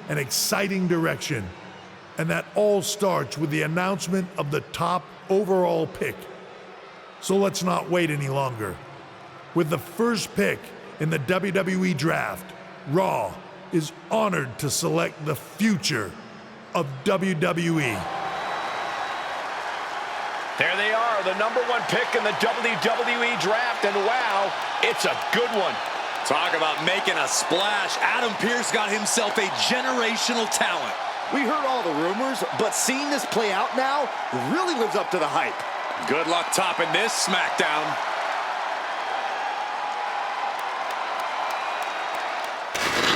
and exciting direction. And that all starts with the announcement of the top overall pick. So let's not wait any longer. With the first pick in the WWE Draft, Raw is honored to select the future of WWE. There they are, the #1 pick in the WWE Draft, and wow, it's a good one. Talk about making a splash. Adam Pearce got himself a generational talent. We heard all the rumors, but seeing this play out now really lives up to the hype. Good luck topping this SmackDown.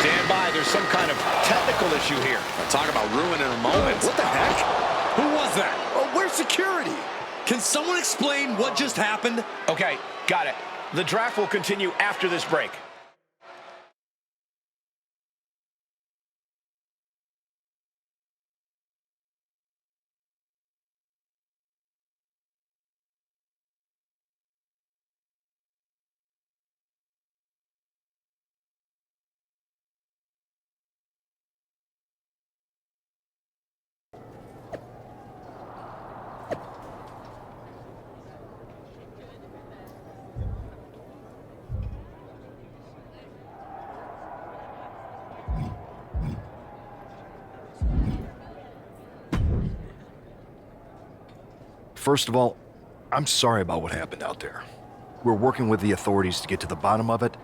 Stand by, there's some kind of technical issue here. Talk about ruining a moment. What the heck? Who was that? Oh, where's security? Can someone explain what just happened? Okay, got it. The draft will continue after this break. First of all, I'm sorry about what happened out there. We're working with the authorities to get to the bottom of it,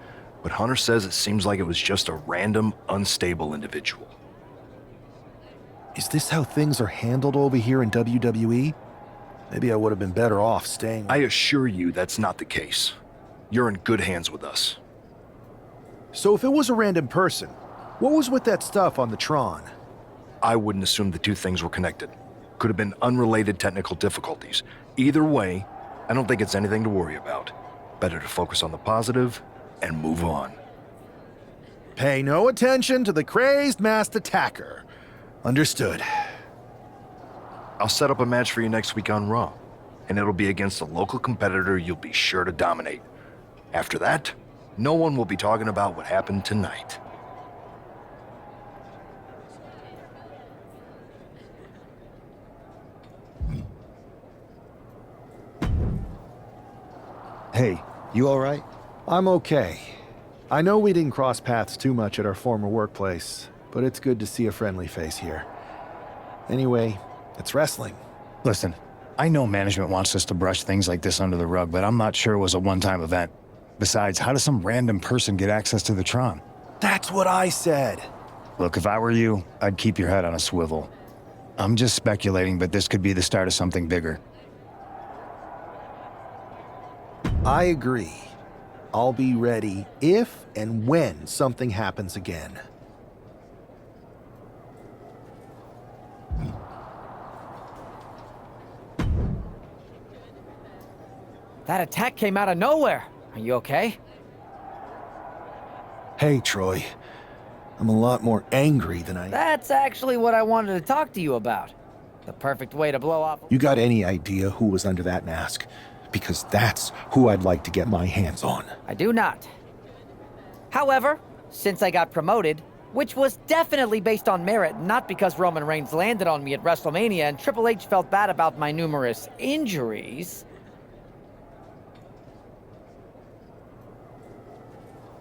but Hunter says it seems like it was just a random, unstable individual. Is this how things are handled over here in WWE? Maybe I would have been better off staying. I assure you that's not the case. You're in good hands with us. So if it was a random person, what was with that stuff on the Tron? I wouldn't assume the two things were connected. Could have been unrelated technical difficulties. Either way, I don't think it's anything to worry about. Better to focus on the positive and move on. Pay no attention to the crazed masked attacker. Understood. I'll set up a match for you next week on Raw, and it'll be against a local competitor you'll be sure to dominate. After that, no one will be talking about what happened tonight. Hey, you all right? I'm okay. I know we didn't cross paths too much at our former workplace, but it's good to see a friendly face here. Anyway, it's wrestling. Listen, I know management wants us to brush things like this under the rug, but I'm not sure it was a one-time event. Besides, how does some random person get access to the Tron? That's what I said. Look, if I were you, I'd keep your head on a swivel. I'm just speculating, but this could be the start of something bigger. I agree. I'll be ready if and when something happens again. That attack came out of nowhere. Are you okay? Hey, Troy. I'm a lot more angry than I... That's actually what I wanted to talk to you about. The perfect way to blow off... You got any idea who was under that mask? Because that's who I'd like to get my hands on. I do not. However, since I got promoted, which was definitely based on merit, not because Roman Reigns landed on me at WrestleMania and Triple H felt bad about my numerous injuries,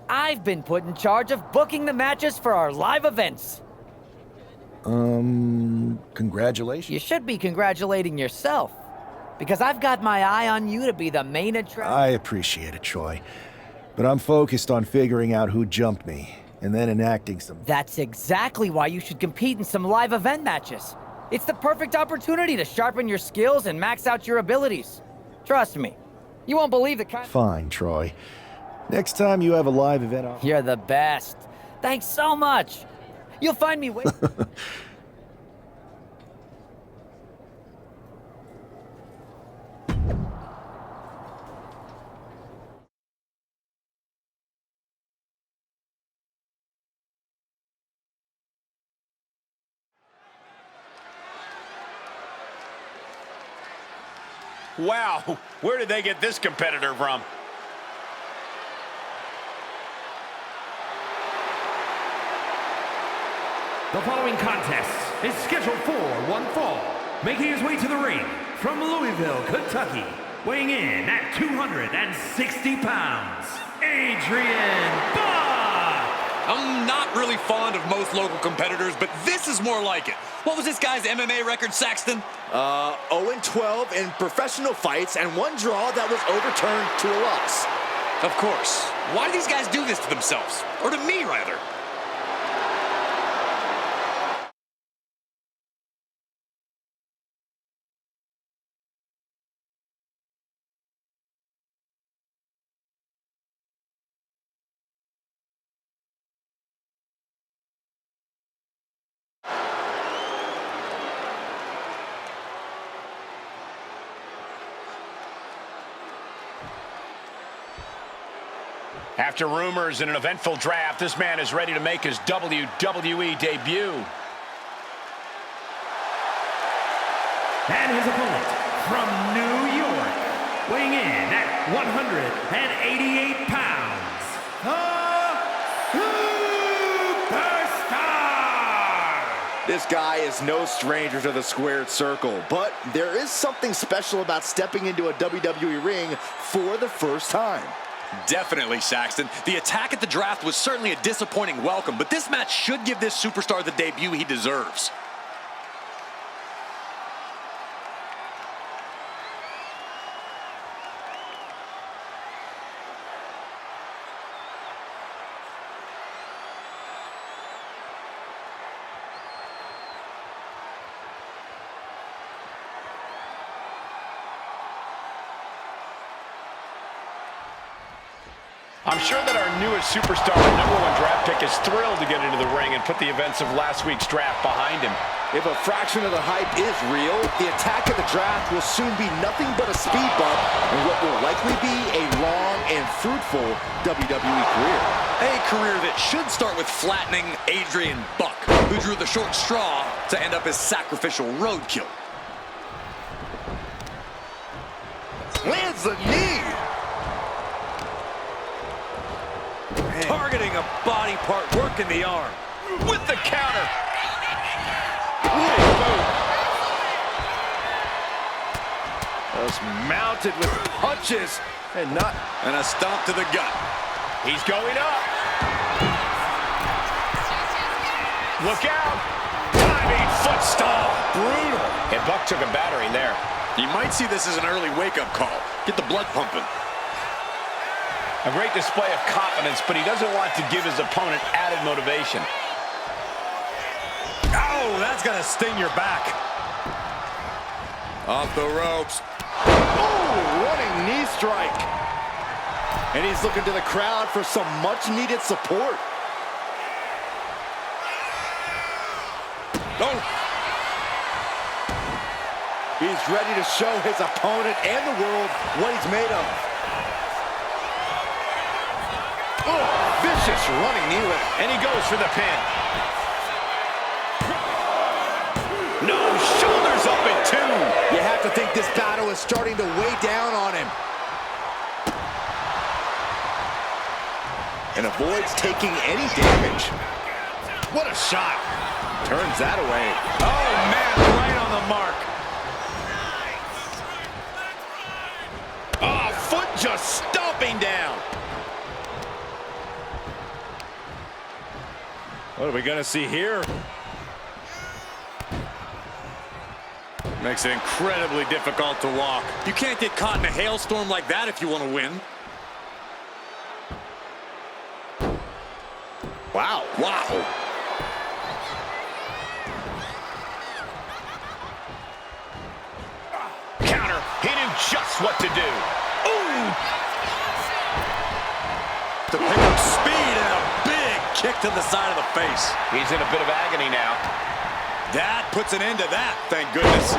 I've been put in charge of booking the matches for our live events. Congratulations. You should be congratulating yourself, because I've got my eye on you to be the main attraction. I appreciate it, Troy. But I'm focused on figuring out who jumped me, and then enacting some... That's exactly why you should compete in some live event matches. It's the perfect opportunity to sharpen your skills and max out your abilities. Trust me, you won't believe the kind... Fine, Troy. Next time you have a live event... You're the best. Thanks so much. You'll find me waiting... Wow, where did they get this competitor from? The following contest is scheduled for one fall. Making his way to the ring from Louisville, Kentucky, weighing in at 260 pounds, Adrian Buck! I'm not really fond of most local competitors, but this is more like it. What was this guy's MMA record, Saxton? 0-12 in professional fights and one draw that was overturned to a loss. Of course. Why do these guys do this to themselves? Or to me, rather? After rumors in an eventful draft, this man is ready to make his WWE debut. And his opponent from New York, weighing in at 188 pounds, the Superstar! This guy is no stranger to the squared circle, but there is something special about stepping into a WWE ring for the first time. Definitely, Saxton. The attack at the draft was certainly a disappointing welcome, but this match should give this superstar the debut he deserves. I'm sure that our newest superstar, the #1 draft pick, is thrilled to get into the ring and put the events of last week's draft behind him. If a fraction of the hype is real, the attack at the draft will soon be nothing but a speed bump in what will likely be a long and fruitful WWE career. A career that should start with flattening Adrian Buck, who drew the short straw to end up as sacrificial roadkill. Lands the knee! Targeting a body part, working the arm. With the counter. Just mounted with punches and a stomp to the gut. He's going up. Look out. Diving foot stomp. Brutal. And Buck took a battering there. You might see this as an early wake-up call. Get the blood pumping. A great display of confidence, but he doesn't want to give his opponent added motivation. Oh, that's gonna sting your back. Off the ropes. oh, running knee strike. And he's looking to the crowd for some much-needed support. Oh. He's ready to show his opponent and the world what he's made of. Oh, vicious running knee lift. And he goes for the pin. No, shoulders up at 2. You have to think this battle is starting to weigh down on him. And avoids taking any damage. What a shot. Turns that away. Oh, man, right on the mark. Oh, foot just stomping down. What are we gonna see here? Makes it incredibly difficult to walk. You can't get caught in a hailstorm like that if you want to win. Wow. Wow. Counter. He knew just what to do. Ooh. To pick up speed and a big kick to the side of the face. He's in a bit of agony now. That puts an end to that, thank goodness.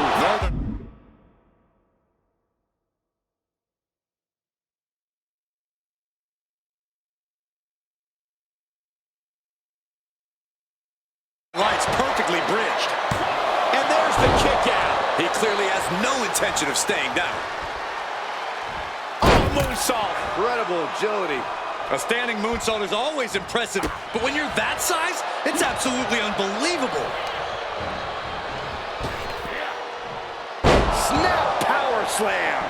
Lights perfectly bridged. And there's the kick out. He clearly has no intention of staying down. Oh, moonsault. Incredible agility. A standing moonsault is always impressive, but when you're that size, it's absolutely unbelievable. Snap power slam.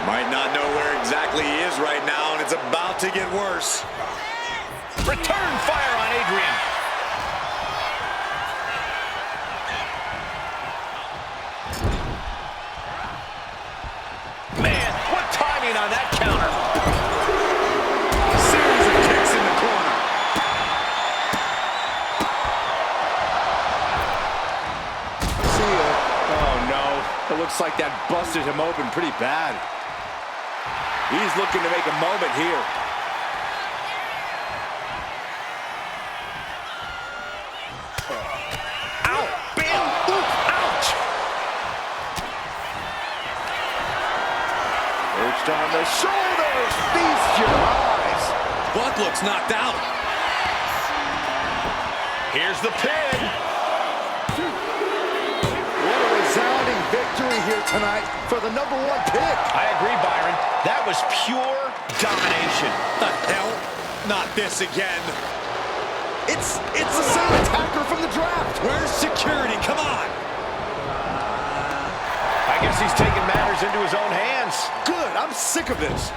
Might not know where exactly he is right now, and it's about to get worse. Return fire on Adrian. Man, what timing on that counter. Series of kicks in the corner. See ya. Oh, no. It looks like that busted him open pretty bad. He's looking to make a moment here. Ow, bam, oop, ouch. Perched on the shoulders. Feast your eyes. Buck looks knocked out. Here's the pin. What a resounding victory here tonight for the #1 pick. I agree, Byron. That was pure domination. The hell? Not this again. It's the same attacker from the draft. Where's security? Come on. I guess he's taking matters into his own hands. Good. I'm sick of this.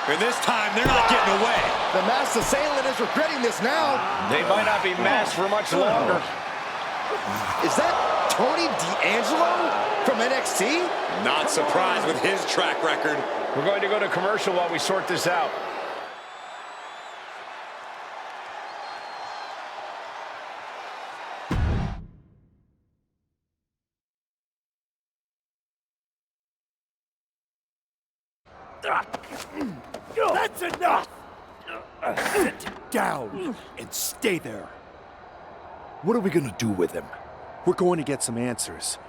And this time, they're not getting away. The masked assailant is regretting this now. They might not be masked for much longer. Is that Tony D'Angelo from NXT? Not surprised with his track record. We're going to go to commercial while we sort this out. That's enough! Sit down and stay there. What are we gonna do with him? We're going to get some answers,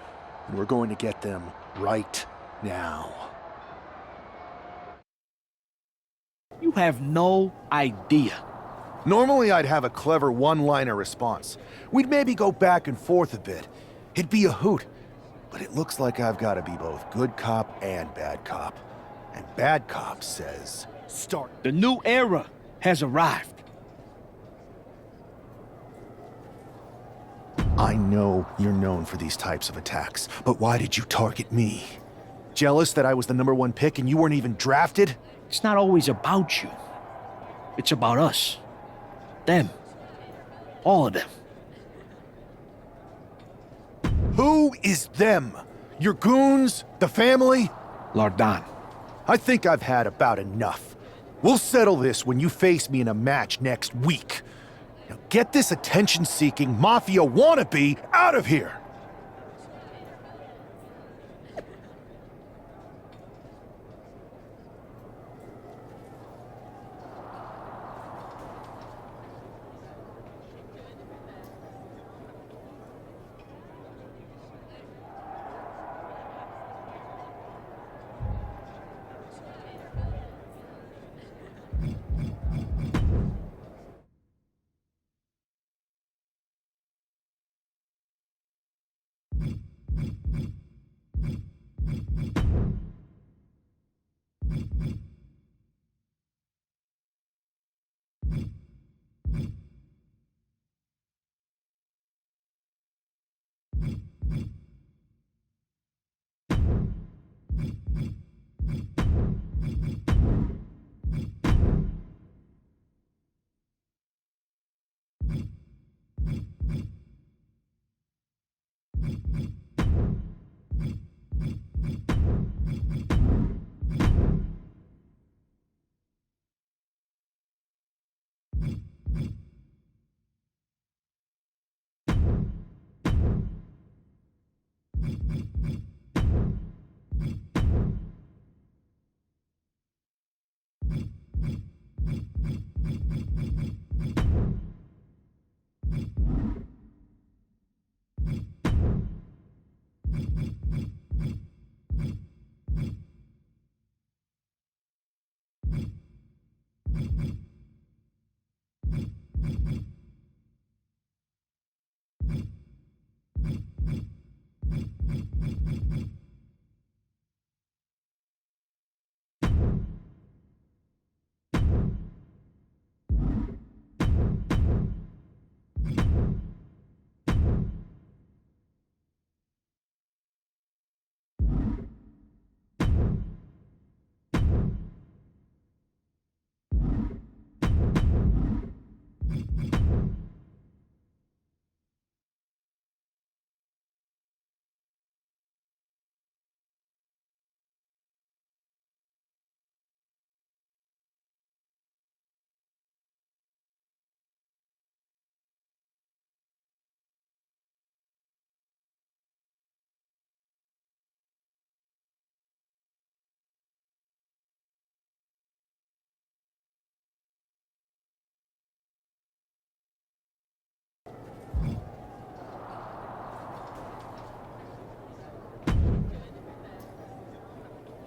and we're going to get them right now. You have no idea. Normally, I'd have a clever one-liner response. We'd maybe go back and forth a bit. It'd be a hoot. But it looks like I've got to be both good cop and bad cop. And bad cop says, start. The new era has arrived. I know you're known for these types of attacks, but why did you target me? Jealous that I was the #1 pick and you weren't even drafted? It's not always about you. It's about us. Them. All of them. Who is them? Your goons? The family? Lardan. I think I've had about enough. We'll settle this when you face me in a match next week. Now get this attention-seeking mafia wannabe out of here!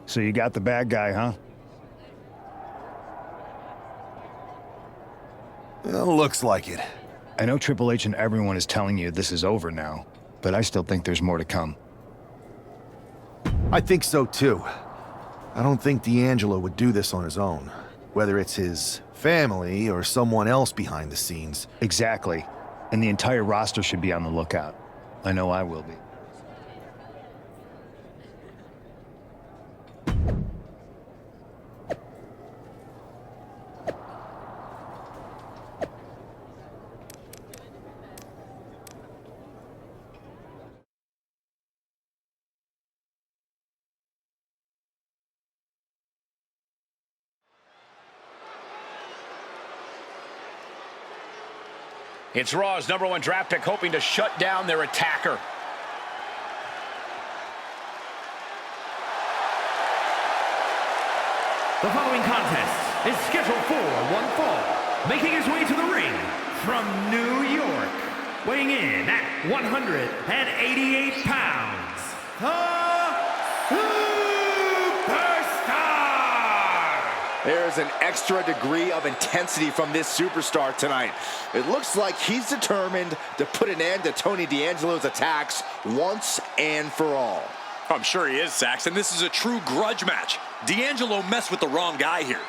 So you got the bad guy, huh? Well, looks like it. I know Triple H and everyone is telling you this is over now, but I still think there's more to come. I think so too. I don't think D'Angelo would do this on his own, whether it's his family or someone else behind the scenes. Exactly. And the entire roster should be on the lookout. I know I will be. It's Raw's #1 draft pick hoping to shut down their attacker. The following contest is scheduled for one fall. Making his way to the ring from New York, weighing in at 188 pounds, the Superstar! There's an extra degree of intensity from this superstar tonight. It looks like he's determined to put an end to Tony D'Angelo's attacks once and for all. I'm sure he is, Saxton. This is a true grudge match. D'Angelo messed with the wrong guy here.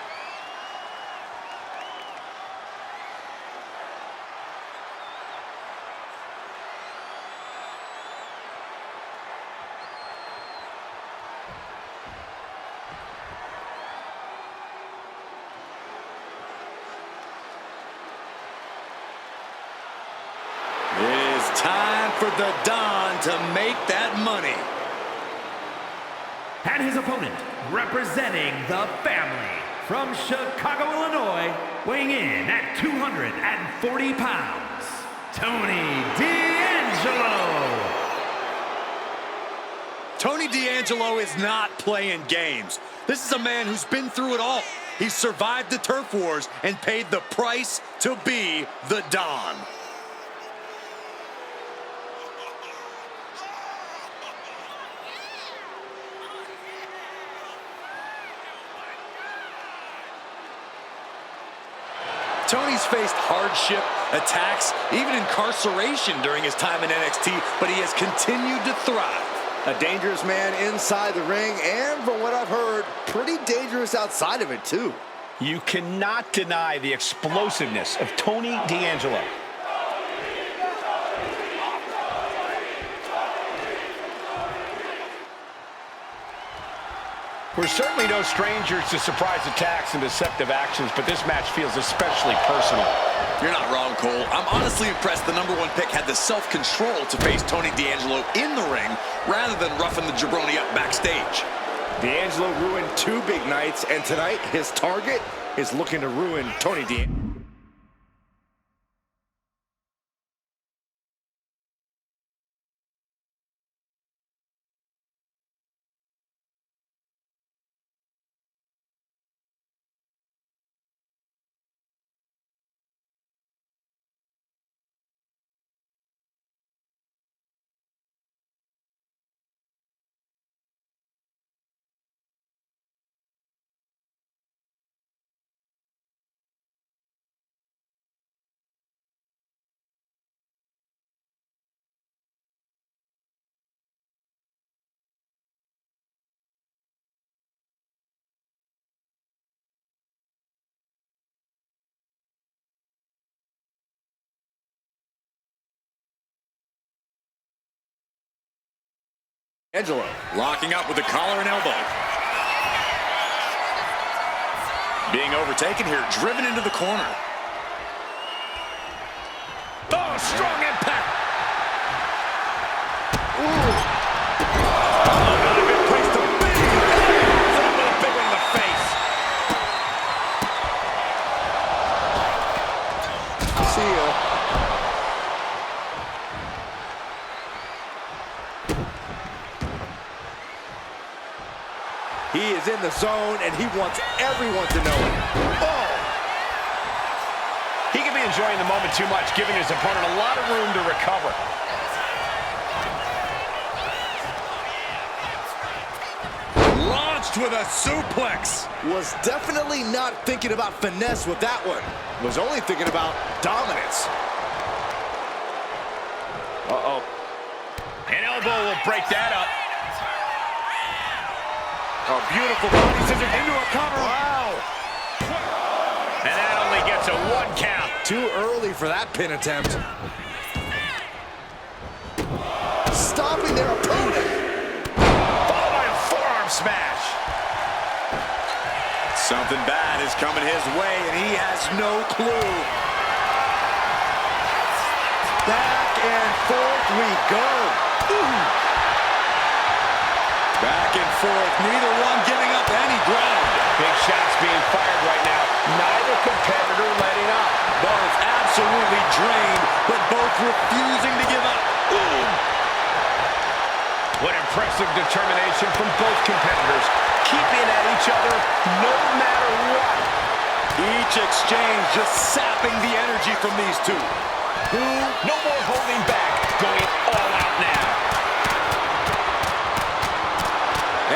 It is time for the Don to make that money. And his opponent, representing the family, from Chicago, Illinois, weighing in at 240 pounds, Tony D'Angelo. Tony D'Angelo is not playing games. This is a man who's been through it all. He's survived the turf wars and paid the price to be the Don. Tony's faced hardship, attacks, even incarceration during his time in NXT, but he has continued to thrive. A dangerous man inside the ring, and from what I've heard, pretty dangerous outside of it too. You cannot deny the explosiveness of Tony D'Angelo. We're certainly no strangers to surprise attacks and deceptive actions, but this match feels especially personal. You're not wrong, Cole. I'm honestly impressed the #1 pick had the self-control to face Tony D'Angelo in the ring rather than roughing the jabroni up backstage. D'Angelo ruined 2 big nights, and tonight his target is looking to ruin Tony D'Angelo. Angelo locking up with the collar and elbow. Being overtaken here, driven into the corner. Oh, strong impact. Ooh. Oh, not a good place to be. With a big one in the face. See ya. He is in the zone, and he wants everyone to know it. Oh! He could be enjoying the moment too much, giving his opponent a lot of room to recover. Launch Launched with a suplex. Was definitely not thinking about finesse with that one. Was only thinking about dominance. Uh-oh. An elbow will break that up. A beautiful body scissors into a cover. Wow. And that only gets a 1 count. Too early for that pin attempt. Stopping their opponent. Followed by a forearm smash. Something bad is coming his way, and he has no clue. Back and forth we go. Ooh. Back and forth, neither one giving up any ground. Big shots being fired right now. Neither competitor letting up. Both absolutely drained, but both refusing to give up. Ooh. What impressive determination from both competitors. Keeping at each other no matter what. Each exchange just sapping the energy from these two. No more holding back. Going all out now.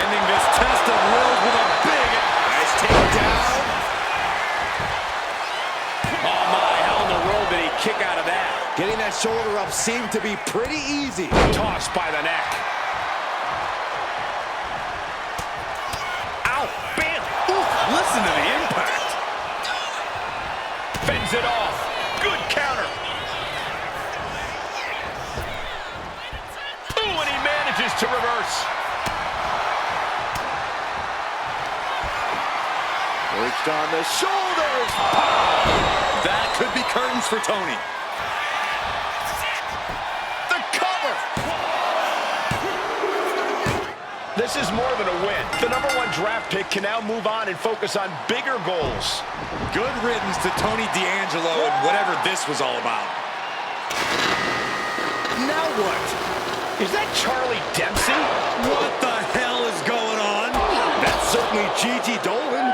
Ending this test of wills with a big, nice takedown. Oh my, how in the world did he kick out of that? Getting that shoulder up seemed to be pretty easy. Tossed by the neck. Ow, bam. Ooh, listen to the impact. Fends it off. Good counter. Ooh, and he manages to reverse. Reached on the shoulders. That could be curtains for Tony. The cover. This is more than a win. The #1 draft pick can now move on and focus on bigger goals. Good riddance to Tony D'Angelo and whatever this was all about. Now what? Is that Charlie Dempsey? What the hell is going on? That's certainly Gigi Dolan.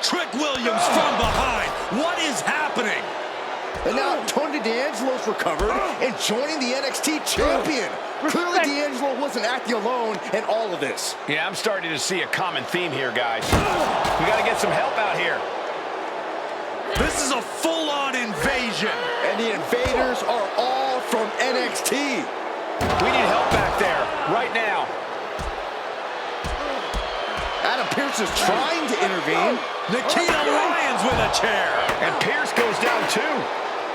Trick Williams from behind. What is happening? And now Tony D'Angelo's recovered and joining the NXT champion. Clearly D'Angelo wasn't acting alone in all of this. Yeah, I'm starting to see a common theme here, guys. We got to get some help out here. This is a full-on invasion. And the invaders are all from NXT. We need help back there, right now. Adam Pearce is trying to intervene. Nikita Lyons with a chair. And Pierce goes down too.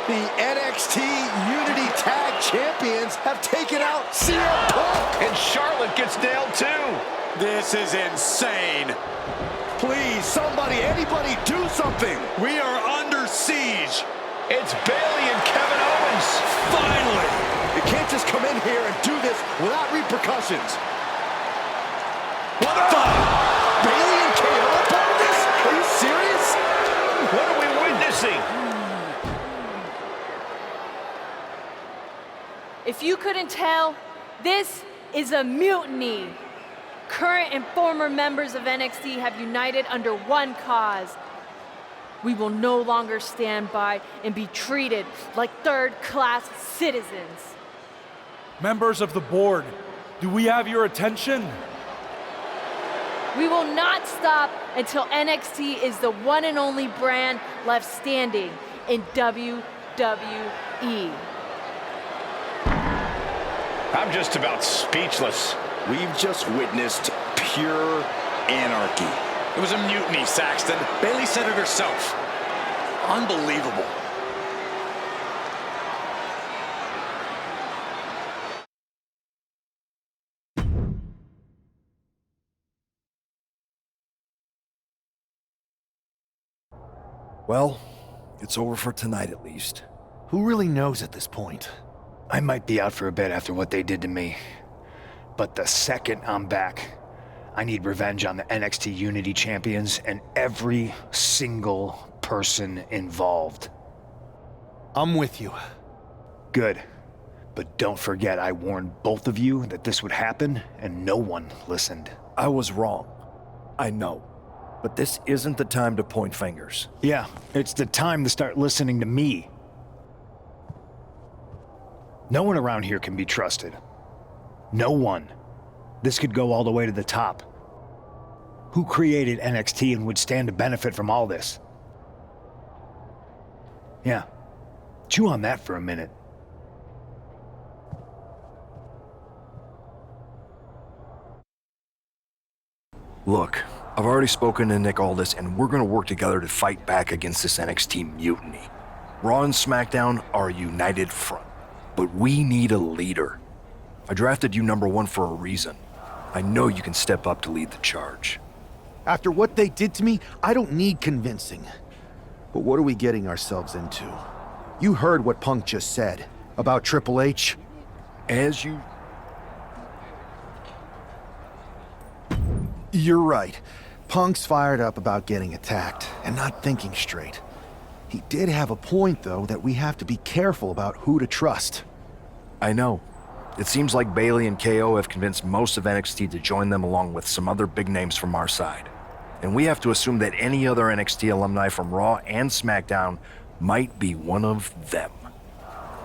The NXT Unity Tag Champions have taken out CM Punk. And Charlotte gets nailed too. This is insane. Please, somebody, anybody, do something. We are under siege. It's Bayley and Kevin Owens. Finally. You can't just come in here and do this without repercussions. What the? Bayley and KO are part of this? Are you serious? What are we witnessing? If you couldn't tell, this is a mutiny. Current and former members of NXT have united under one cause. We will no longer stand by and be treated like third-class citizens. Members of the board, do we have your attention? We will not stop until NXT is the one and only brand left standing in WWE. I'm just about speechless. We've just witnessed pure anarchy. It was a mutiny, Saxton. Bayley said it herself. Unbelievable. Well, it's over for tonight at least. Who really knows at this point? I might be out for a bit after what they did to me. But the second I'm back, I need revenge on the NXT Unity Champions and every single person involved. I'm with you. Good. But don't forget I warned both of you that this would happen, and no one listened. I was wrong. I know. But this isn't the time to point fingers. Yeah, it's the time to start listening to me. No one around here can be trusted. No one. This could go all the way to the top. Who created NXT and would stand to benefit from all this? Yeah. Chew on that for a minute. Look, I've already spoken to Nick Aldis, and we're gonna work together to fight back against this NXT mutiny. Raw and SmackDown are a united front, but we need a leader. I drafted you #1 for a reason. I know you can step up to lead the charge. After what they did to me, I don't need convincing. But what are we getting ourselves into? You heard what Punk just said about Triple H. As you... You're right. Punk's fired up about getting attacked and not thinking straight. He did have a point, though, that we have to be careful about who to trust. I know. It seems like Bayley and KO have convinced most of NXT to join them along with some other big names from our side. And we have to assume that any other NXT alumni from Raw and SmackDown might be one of them.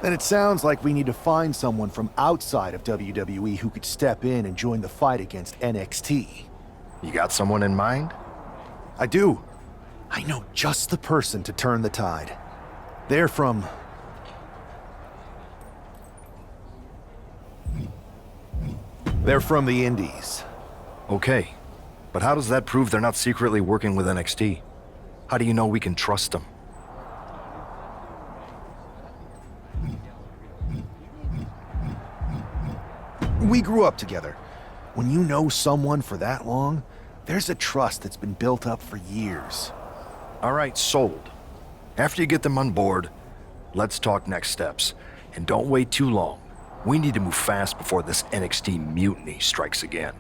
Then it sounds like we need to find someone from outside of WWE who could step in and join the fight against NXT. You got someone in mind? I do. I know just the person to turn the tide. They're from... They're from the Indies. Okay, but how does that prove they're not secretly working with NXT? How do you know we can trust them? We grew up together. When you know someone for that long, there's a trust that's been built up for years. All right, sold. After you get them on board, let's talk next steps. And don't wait too long. We need to move fast before this NXT mutiny strikes again.